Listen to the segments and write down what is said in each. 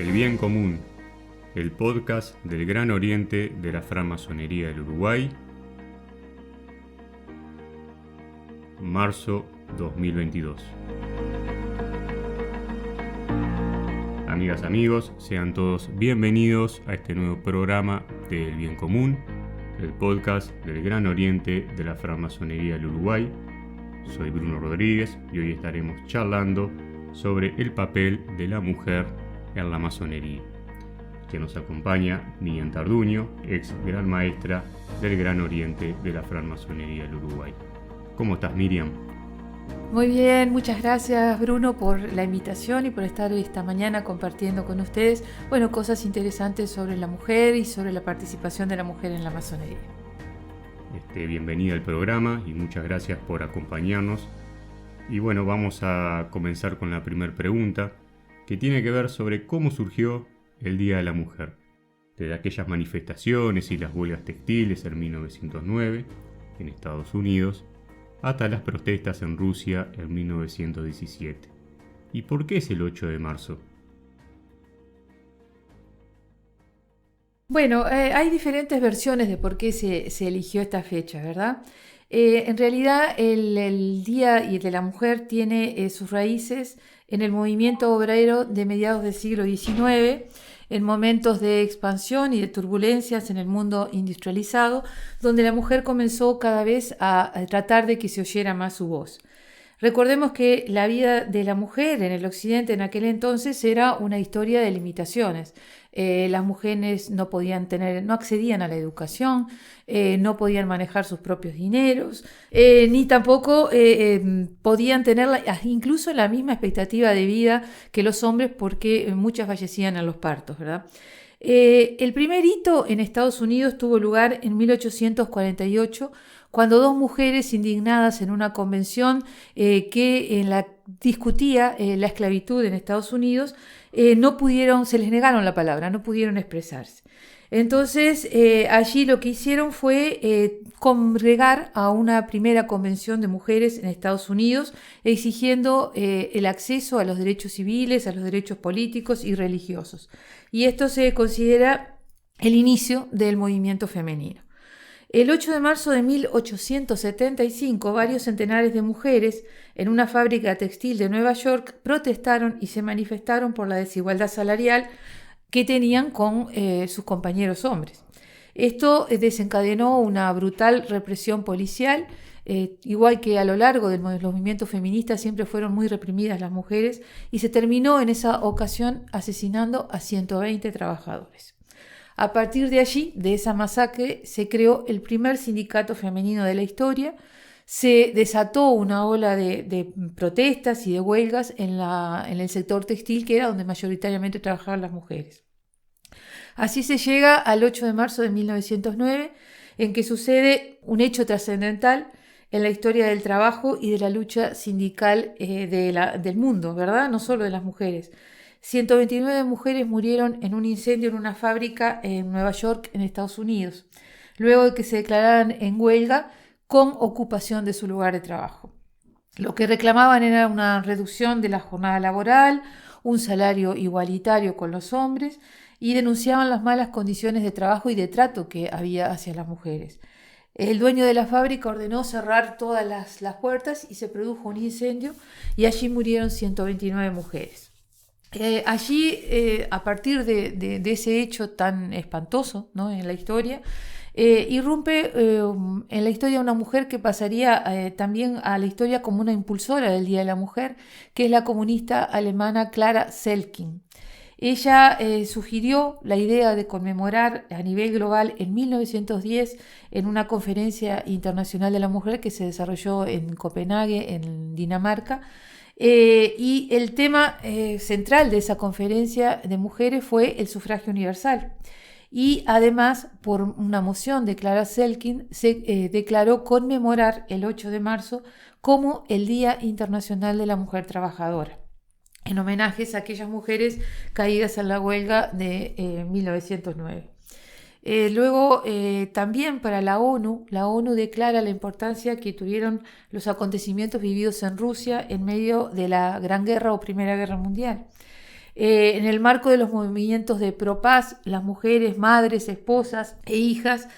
El Bien Común, el podcast del Gran Oriente de la Francmasonería del Uruguay, marzo 2022. Amigas, amigos, sean todos bienvenidos a este nuevo programa de El Bien Común, el podcast del Gran Oriente de la Francmasonería del Uruguay. Soy Bruno Rodríguez y hoy estaremos charlando sobre el papel de la mujer en la masonería. Que nos acompaña Miriam Tarduño, ex gran maestra del Gran Oriente de la Francmasonería del Uruguay. ¿Cómo estás, Miriam? Muy bien, muchas gracias Bruno por la invitación y por estar esta mañana compartiendo con ustedes, cosas interesantes sobre la mujer y sobre la participación de la mujer en la masonería. Bienvenida al programa y muchas gracias por acompañarnos. Y vamos a comenzar con la primera pregunta, que tiene que ver sobre cómo surgió el Día de la Mujer, desde aquellas manifestaciones y las huelgas textiles en 1909 en Estados Unidos, hasta las protestas en Rusia en 1917. ¿Y por qué es el 8 de marzo? Hay diferentes versiones de por qué se eligió esta fecha, ¿verdad? En realidad el Día de la Mujer tiene sus raíces en el movimiento obrero de mediados del siglo XIX, en momentos de expansión y de turbulencias en el mundo industrializado, donde la mujer comenzó cada vez a tratar de que se oyera más su voz. Recordemos que la vida de la mujer en el occidente en aquel entonces era una historia de limitaciones. Las mujeres no accedían a la educación, no podían manejar sus propios dineros, ni tampoco podían tener incluso la misma expectativa de vida que los hombres, porque muchas fallecían en los partos, ¿verdad? El primer hito en Estados Unidos tuvo lugar en 1848, cuando dos mujeres indignadas en una convención que discutía la esclavitud en Estados Unidos, se les negaron la palabra, no pudieron expresarse. Entonces allí lo que hicieron fue congregar a una primera convención de mujeres en Estados Unidos, exigiendo el acceso a los derechos civiles, a los derechos políticos y religiosos. Y esto se considera el inicio del movimiento femenino. El 8 de marzo de 1875, varios centenares de mujeres en una fábrica textil de Nueva York protestaron y se manifestaron por la desigualdad salarial que tenían con sus compañeros hombres. Esto desencadenó una brutal represión policial, igual que a lo largo de los movimientos feministas siempre fueron muy reprimidas las mujeres, y se terminó en esa ocasión asesinando a 120 trabajadores. A partir de allí, de esa masacre, se creó el primer sindicato femenino de la historia. Se desató una ola de protestas y de huelgas en el sector textil, que era donde mayoritariamente trabajaban las mujeres. Así se llega al 8 de marzo de 1909, en que sucede un hecho trascendental en la historia del trabajo y de la lucha sindical del mundo, ¿verdad? No solo de las mujeres. 129 mujeres murieron en un incendio en una fábrica en Nueva York, en Estados Unidos, luego de que se declararan en huelga con ocupación de su lugar de trabajo. Lo que reclamaban era una reducción de la jornada laboral, un salario igualitario con los hombres, y denunciaban las malas condiciones de trabajo y de trato que había hacia las mujeres. El dueño de la fábrica ordenó cerrar todas las puertas y se produjo un incendio, y allí murieron 129 mujeres. Allí, a partir de ese hecho tan espantoso, ¿no?, en la historia, irrumpe en la historia una mujer que pasaría también a la historia como una impulsora del Día de la Mujer, que es la comunista alemana Clara Zetkin. Ella sugirió la idea de conmemorar a nivel global en 1910 en una conferencia internacional de la mujer que se desarrolló en Copenhague, en Dinamarca. Y el tema central de esa conferencia de mujeres fue el sufragio universal. Y además, por una moción de Clara Zetkin, se declaró conmemorar el 8 de marzo como el Día Internacional de la Mujer Trabajadora, en homenajes a aquellas mujeres caídas en la huelga de 1909. Luego, también para la ONU declara la importancia que tuvieron los acontecimientos vividos en Rusia en medio de la Gran Guerra o Primera Guerra Mundial. En el marco de los movimientos de pro-paz, las mujeres, madres, esposas e hijas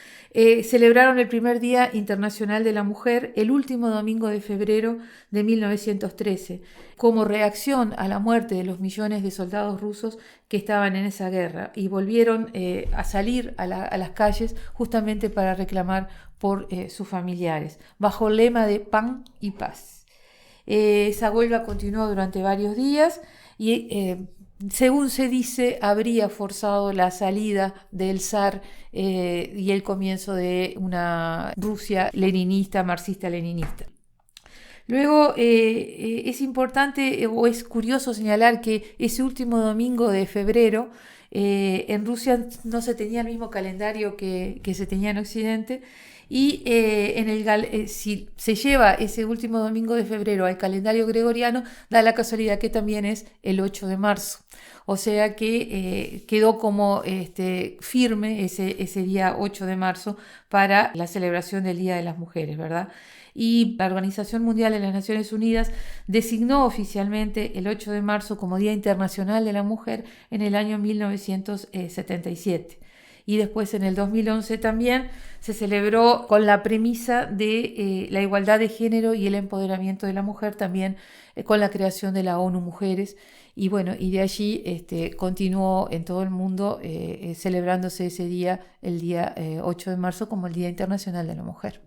celebraron el primer Día Internacional de la Mujer el último domingo de febrero de 1913, como reacción a la muerte de los millones de soldados rusos que estaban en esa guerra, y volvieron a salir a las calles justamente para reclamar por sus familiares, bajo el lema de pan y paz. Esa huelga continuó durante varios días y según se dice, habría forzado la salida del zar y el comienzo de una Rusia leninista, marxista-leninista. Luego es importante o es curioso señalar que ese último domingo de febrero en Rusia no se tenía el mismo calendario que se tenía en Occidente, y si se lleva ese último domingo de febrero al calendario gregoriano, da la casualidad que también es el 8 de marzo. O sea que quedó como firme ese día 8 de marzo para la celebración del Día de las Mujeres, ¿verdad? Y la Organización Mundial de las Naciones Unidas designó oficialmente el 8 de marzo como Día Internacional de la Mujer en el año 1977. Y después en el 2011 también se celebró con la premisa de la igualdad de género y el empoderamiento de la mujer, también con la creación de la ONU Mujeres. Y bueno, y de allí continuó en todo el mundo celebrándose ese día, el día 8 de marzo, como el Día Internacional de la Mujer.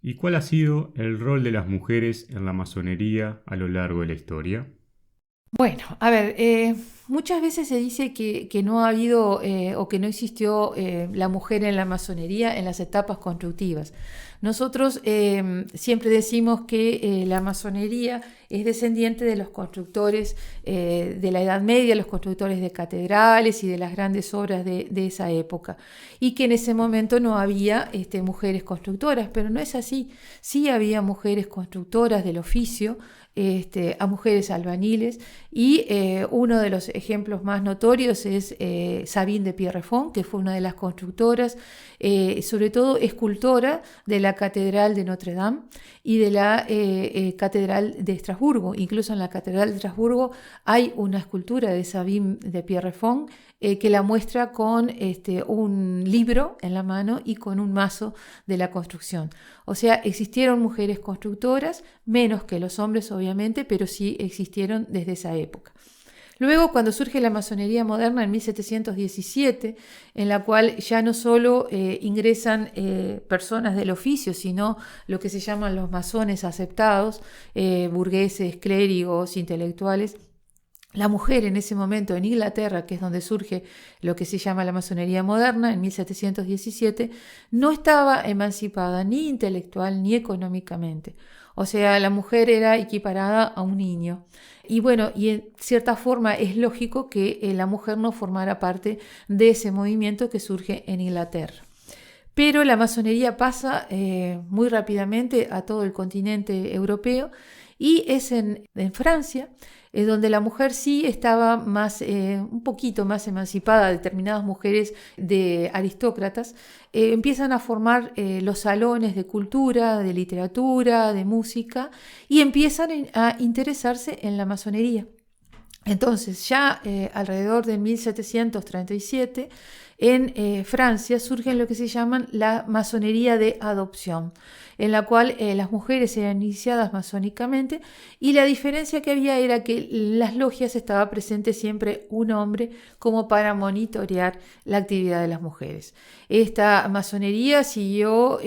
¿Y cuál ha sido el rol de las mujeres en la masonería a lo largo de la historia? Bueno, a ver, muchas veces se dice que no ha habido o que no existió la mujer en la masonería en las etapas constructivas. Nosotros siempre decimos que la masonería es descendiente de los constructores de la Edad Media, los constructores de catedrales y de las grandes obras de esa época, y que en ese momento no había mujeres constructoras, pero no es así. Sí había mujeres constructoras del oficio, a mujeres albañiles, y uno de los ejemplos más notorios es Sabine de Pierrefonds, que fue una de las constructoras, sobre todo escultora de la Catedral de Notre Dame y de la Catedral de Estrasburgo. Incluso en la Catedral de Estrasburgo hay una escultura de Sabine de Pierrefonds que la muestra con un libro en la mano y con un mazo de la construcción. O sea, existieron mujeres constructoras, menos que los hombres obviamente, pero sí existieron desde esa época. Luego, cuando surge la masonería moderna en 1717, en la cual ya no solo ingresan personas del oficio, sino lo que se llaman los masones aceptados, burgueses, clérigos, intelectuales. La mujer en ese momento en Inglaterra, que es donde surge lo que se llama la masonería moderna, en 1717, no estaba emancipada ni intelectual ni económicamente. O sea, la mujer era equiparada a un niño. Y bueno, y en cierta forma es lógico que la mujer no formara parte de ese movimiento que surge en Inglaterra. Pero la masonería pasa muy rápidamente a todo el continente europeo, y es en Francia donde la mujer sí estaba un poquito más emancipada. Determinadas mujeres de aristócratas empiezan a formar los salones de cultura, de literatura, de música, y empiezan a interesarse en la masonería. Entonces, ya alrededor de 1737, en Francia surgen lo que se llaman la masonería de adopción, en la cual las mujeres eran iniciadas masónicamente, y la diferencia que había era que en las logias estaba presente siempre un hombre como para monitorear la actividad de las mujeres. Esta masonería siguió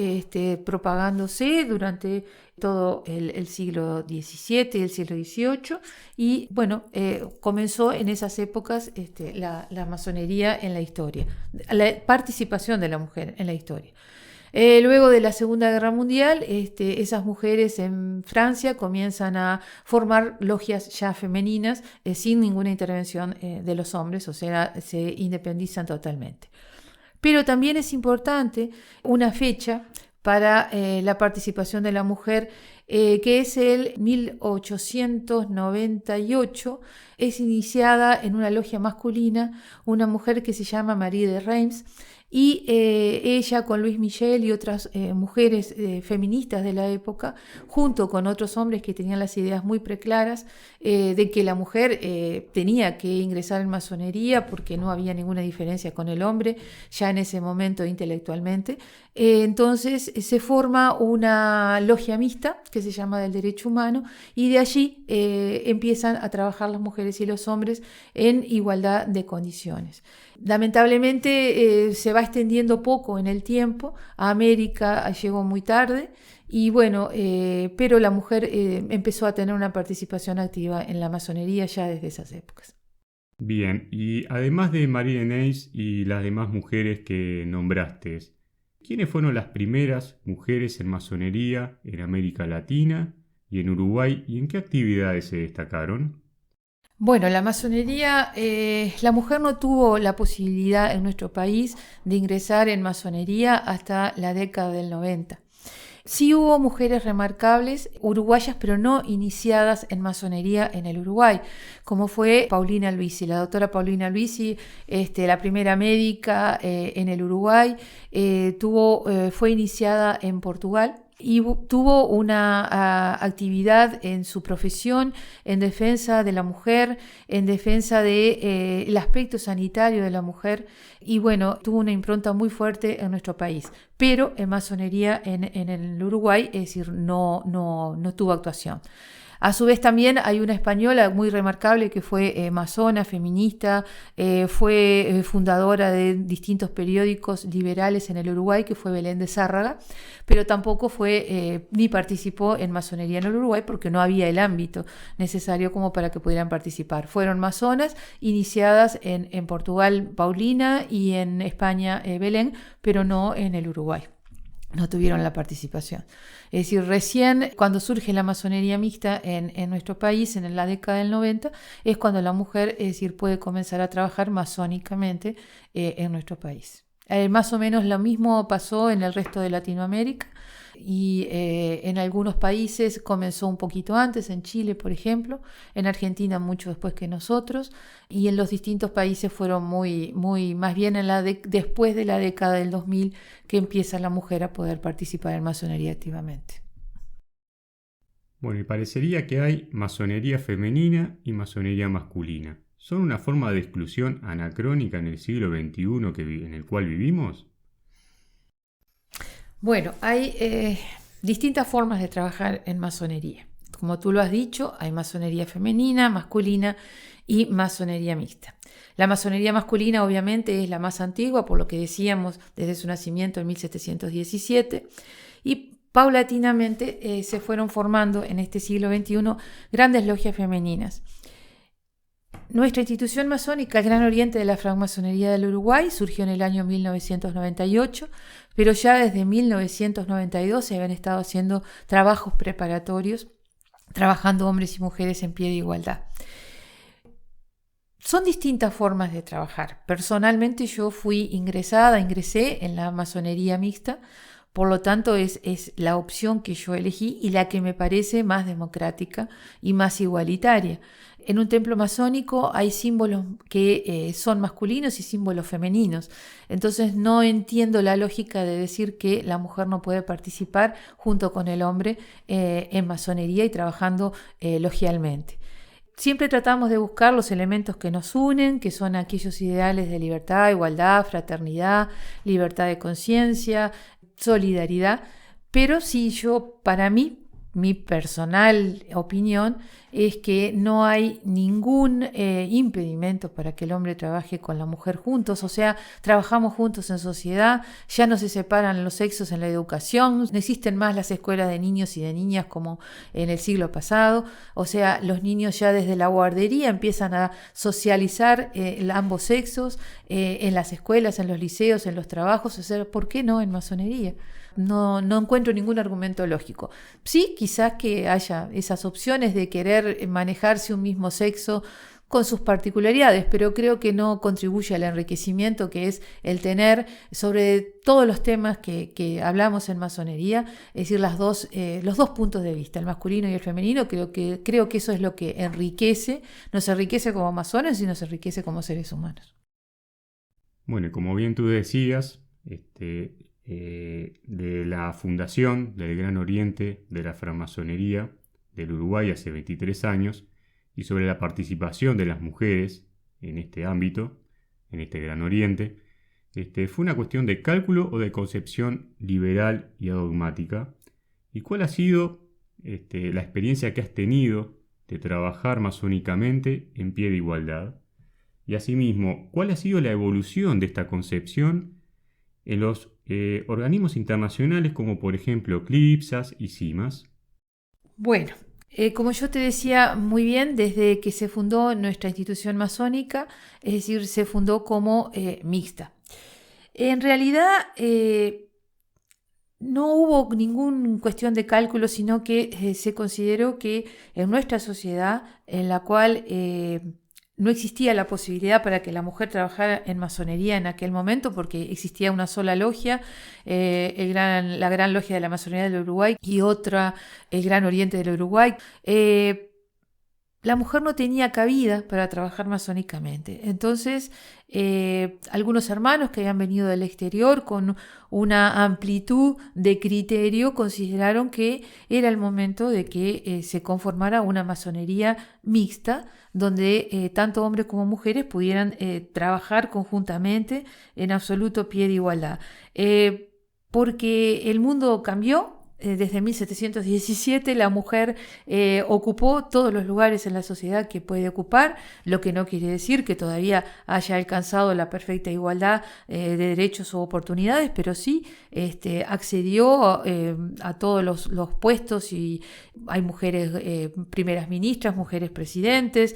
propagándose durante todo el siglo XVII y el siglo XVIII, y bueno, comenzó en esas épocas la masonería en la historia, la participación de la mujer en la historia. Luego de la Segunda Guerra Mundial, esas mujeres en Francia comienzan a formar logias ya femeninas sin ninguna intervención de los hombres, o sea, se independizan totalmente. Pero también es importante una fecha para la participación de la mujer, que es el 1898. Es iniciada en una logia masculina una mujer que se llama Marie de Reims, y ella con Louise Michel y otras mujeres feministas de la época, junto con otros hombres que tenían las ideas muy preclaras de que la mujer tenía que ingresar en masonería porque no había ninguna diferencia con el hombre ya en ese momento intelectualmente. Entonces se forma una logia mixta que se llama del derecho humano, y de allí empiezan a trabajar las mujeres y los hombres en igualdad de condiciones. Lamentablemente se va extendiendo poco en el tiempo, a América llegó muy tarde, y bueno, pero la mujer empezó a tener una participación activa en la masonería ya desde esas épocas. Bien, y además de Marilyn Hayes y las demás mujeres que nombraste, ¿quiénes fueron las primeras mujeres en masonería en América Latina y en Uruguay, y en qué actividades se destacaron? Bueno, la masonería, la mujer no tuvo la posibilidad en nuestro país de ingresar en masonería hasta la década del 90. Sí hubo mujeres remarcables uruguayas, pero no iniciadas en masonería en el Uruguay, como fue Paulina Albizzi, la doctora Paulina Albizzi, la primera médica en el Uruguay, fue iniciada en Portugal y tuvo una actividad en su profesión en defensa de la mujer, en defensa del aspecto sanitario de la mujer, y bueno, tuvo una impronta muy fuerte en nuestro país, pero en masonería en el Uruguay, es decir, no tuvo actuación. A su vez también hay una española muy remarcable que fue masona, feminista, fue fundadora de distintos periódicos liberales en el Uruguay, que fue Belén de Zárraga, pero tampoco fue ni participó en masonería en el Uruguay porque no había el ámbito necesario como para que pudieran participar. Fueron masonas iniciadas en Portugal, Paulina, y en España, Belén, pero no en el Uruguay. No tuvieron la participación. Es decir, recién cuando surge la masonería mixta en nuestro país, en la década del 90, es cuando la mujer, es decir, puede comenzar a trabajar masónicamente en nuestro país. Más o menos lo mismo pasó en el resto de Latinoamérica, y en algunos países comenzó un poquito antes, en Chile, por ejemplo, en Argentina mucho después que nosotros, y en los distintos países fueron muy más bien después de la década del 2000 que empieza la mujer a poder participar en masonería activamente. Bueno, y parecería que hay masonería femenina y masonería masculina. ¿Son una forma de exclusión anacrónica en el siglo XXI en el cual vivimos? Bueno, hay distintas formas de trabajar en masonería. Como tú lo has dicho, hay masonería femenina, masculina y masonería mixta. La masonería masculina obviamente es la más antigua, por lo que decíamos, desde su nacimiento en 1717, y paulatinamente se fueron formando en este siglo XXI grandes logias femeninas. Nuestra institución masónica, el Gran Oriente de la Francmasonería del Uruguay, surgió en el año 1998, pero ya desde 1992 se habían estado haciendo trabajos preparatorios, trabajando hombres y mujeres en pie de igualdad. Son distintas formas de trabajar. Personalmente yo ingresé en la masonería mixta, por lo tanto es la opción que yo elegí y la que me parece más democrática y más igualitaria. En un templo masónico hay símbolos que son masculinos y símbolos femeninos. Entonces no entiendo la lógica de decir que la mujer no puede participar junto con el hombre en masonería y trabajando logialmente. Siempre tratamos de buscar los elementos que nos unen, que son aquellos ideales de libertad, igualdad, fraternidad, libertad de conciencia, solidaridad, pero sí, para mí, mi personal opinión es que no hay ningún impedimento para que el hombre trabaje con la mujer juntos, o sea, trabajamos juntos en sociedad, ya no se separan los sexos en la educación, no existen más las escuelas de niños y de niñas como en el siglo pasado, o sea, los niños ya desde la guardería empiezan a socializar ambos sexos en las escuelas, en los liceos, en los trabajos, o sea, ¿por qué no en masonería? No encuentro ningún argumento lógico. Sí, quizás que haya esas opciones de querer manejarse un mismo sexo con sus particularidades, pero creo que no contribuye al enriquecimiento que es el tener sobre todos los temas que hablamos en masonería, es decir, los dos puntos de vista, el masculino y el femenino. Creo que eso es lo que nos enriquece como masones y nos enriquece como seres humanos. Bueno, y como bien tú decías, de la fundación del Gran Oriente de la francmasonería del Uruguay hace 23 años y sobre la participación de las mujeres en este ámbito, en este Gran Oriente, ¿fue una cuestión de cálculo o de concepción liberal y adogmática? ¿Y cuál ha sido la experiencia que has tenido de trabajar masónicamente en pie de igualdad? Y asimismo, ¿cuál ha sido la evolución de esta concepción en los organismos internacionales como por ejemplo CLIPSAS y CIMAS? Bueno, como yo te decía muy bien, desde que se fundó nuestra institución masónica, es decir, se fundó como mixta. En realidad no hubo ninguna cuestión de cálculo, sino que se consideró que en nuestra sociedad, en la cual no existía la posibilidad para que la mujer trabajara en masonería en aquel momento, porque existía una sola logia, la Gran Logia de la Masonería del Uruguay y otra, el Gran Oriente del Uruguay. La mujer no tenía cabida para trabajar masónicamente. Entonces, algunos hermanos que habían venido del exterior con una amplitud de criterio consideraron que era el momento de que se conformara una masonería mixta, donde tanto hombres como mujeres pudieran trabajar conjuntamente en absoluto pie de igualdad. Porque el mundo cambió. Desde 1717 la mujer ocupó todos los lugares en la sociedad que puede ocupar, lo que no quiere decir que todavía haya alcanzado la perfecta igualdad de derechos o oportunidades, pero sí accedió a todos los puestos, y hay mujeres primeras ministras, mujeres presidentes,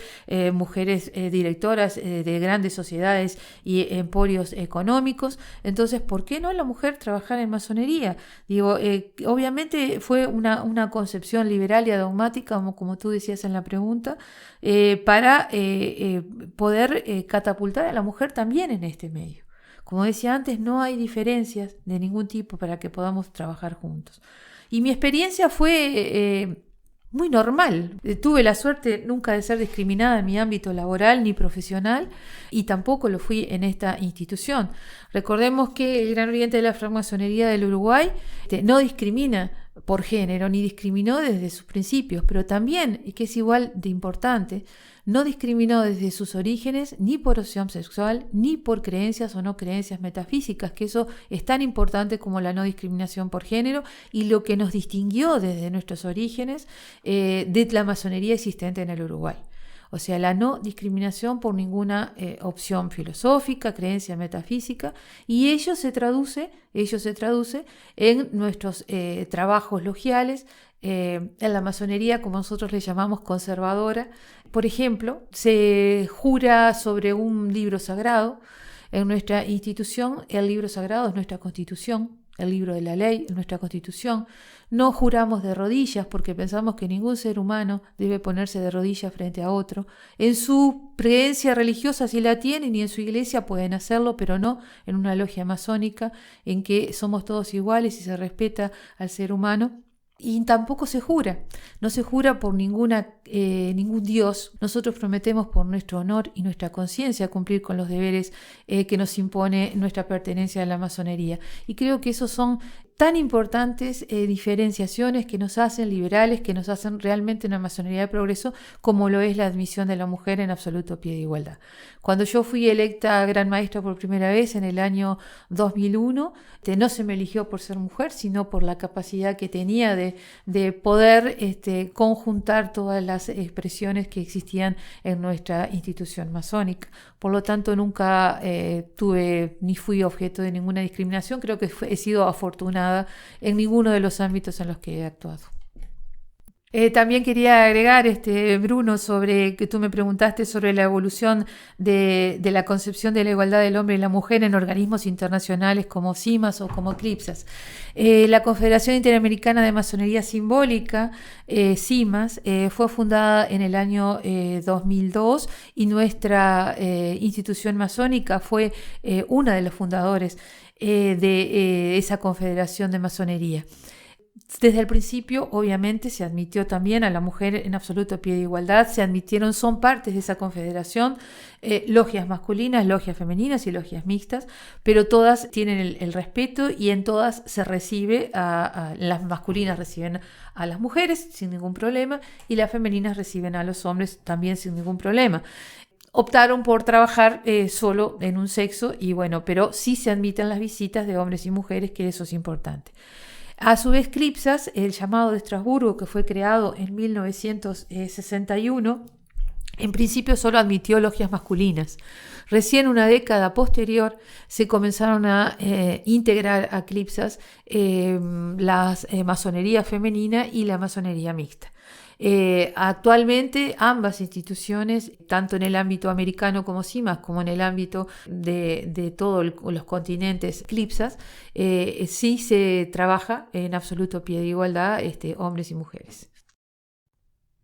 mujeres directoras de grandes sociedades y emporios económicos. Entonces, ¿por qué no la mujer trabajar en masonería? Digo, obviamente fue una concepción liberal y adogmática, como tú decías en la pregunta, para poder catapultar a la mujer también en este medio. Como decía antes, no hay diferencias de ningún tipo para que podamos trabajar juntos. Y mi experiencia fue muy normal. Tuve la suerte nunca de ser discriminada en mi ámbito laboral ni profesional, y tampoco lo fui en esta institución. Recordemos que el Gran Oriente de la Francmasonería del Uruguay no discrimina por género, ni discriminó desde sus principios, pero también, y que es igual de importante, no discriminó desde sus orígenes ni por opción sexual, ni por creencias o no creencias metafísicas, que eso es tan importante como la no discriminación por género, y lo que nos distinguió desde nuestros orígenes de la masonería existente en el Uruguay. O sea, la no discriminación por ninguna opción filosófica, creencia metafísica, y ello se traduce en nuestros trabajos logiales, en la masonería, como nosotros le llamamos, conservadora. Por ejemplo, se jura sobre un libro sagrado. En nuestra institución, el libro sagrado es nuestra Constitución, el libro de la ley es nuestra Constitución. No juramos de rodillas porque pensamos que ningún ser humano debe ponerse de rodillas frente a otro. En su creencia religiosa sí la tienen, y en su iglesia pueden hacerlo, pero no en una logia masónica en que somos todos iguales y se respeta al ser humano. Y tampoco se jura, no se jura por ningún dios. Nosotros prometemos por nuestro honor y nuestra conciencia cumplir con los deberes que nos impone nuestra pertenencia a la masonería. Y creo que esos son tan importantes diferenciaciones que nos hacen liberales, que nos hacen realmente una masonería de progreso, como lo es la admisión de la mujer en absoluto pie de igualdad. Cuando yo fui electa gran maestra por primera vez en el año 2001, no se me eligió por ser mujer, sino por la capacidad que tenía de poder conjuntar todas las expresiones que existían en nuestra institución masónica. Por lo tanto, nunca tuve ni fui objeto de ninguna discriminación. Creo que he sido afortunada en ninguno de los ámbitos en los que he actuado. También quería agregar, Bruno, sobre que tú me preguntaste sobre la evolución de la concepción de la igualdad del hombre y la mujer en organismos internacionales como CIMAS o como CLIPSAS. La Confederación Interamericana de Masonería Simbólica, CIMAS, fue fundada en el año 2002, y nuestra institución masónica fue una de los fundadores de esa confederación de masonería. Desde el principio, obviamente, se admitió también a la mujer en absoluto pie de igualdad, son partes de esa confederación, logias masculinas, logias femeninas y logias mixtas, pero todas tienen el respeto y en todas se recibe, las masculinas reciben a las mujeres sin ningún problema y las femeninas reciben a los hombres también sin ningún problema. Optaron por trabajar solo en un sexo y bueno, pero sí se admiten las visitas de hombres y mujeres, que eso es importante. A su vez, CLIPSAS, el llamado de Estrasburgo, que fue creado en 1961, en principio solo admitió logias masculinas. Recién una década posterior se comenzaron a integrar a CLIPSAS la masonería femenina y la masonería mixta. Actualmente ambas instituciones, tanto en el ámbito americano como CIMAS, como en el ámbito de todos los continentes CLIPSAS, sí se trabaja en absoluto pie de igualdad, hombres y mujeres.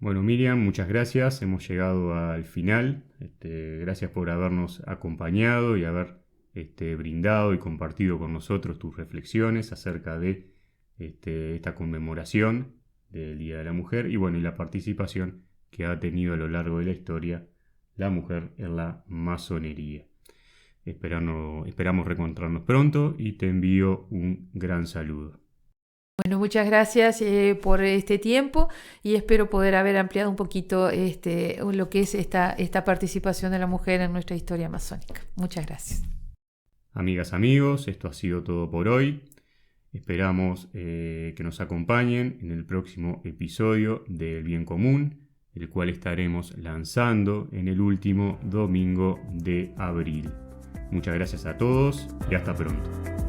Bueno, Miriam, muchas gracias. Hemos llegado al final. Gracias por habernos acompañado y haber brindado y compartido con nosotros tus reflexiones acerca de esta conmemoración del Día de la Mujer y bueno, y la participación que ha tenido a lo largo de la historia la mujer en la masonería. Esperamos reencontrarnos pronto y te envío un gran saludo. Bueno, muchas gracias por este tiempo y espero poder haber ampliado un poquito lo que es esta participación de la mujer en nuestra historia masónica. Muchas gracias. Amigas, amigos, esto ha sido todo por hoy. Esperamos que nos acompañen en el próximo episodio del Bien Común, el cual estaremos lanzando en el último domingo de abril. Muchas gracias a todos y hasta pronto.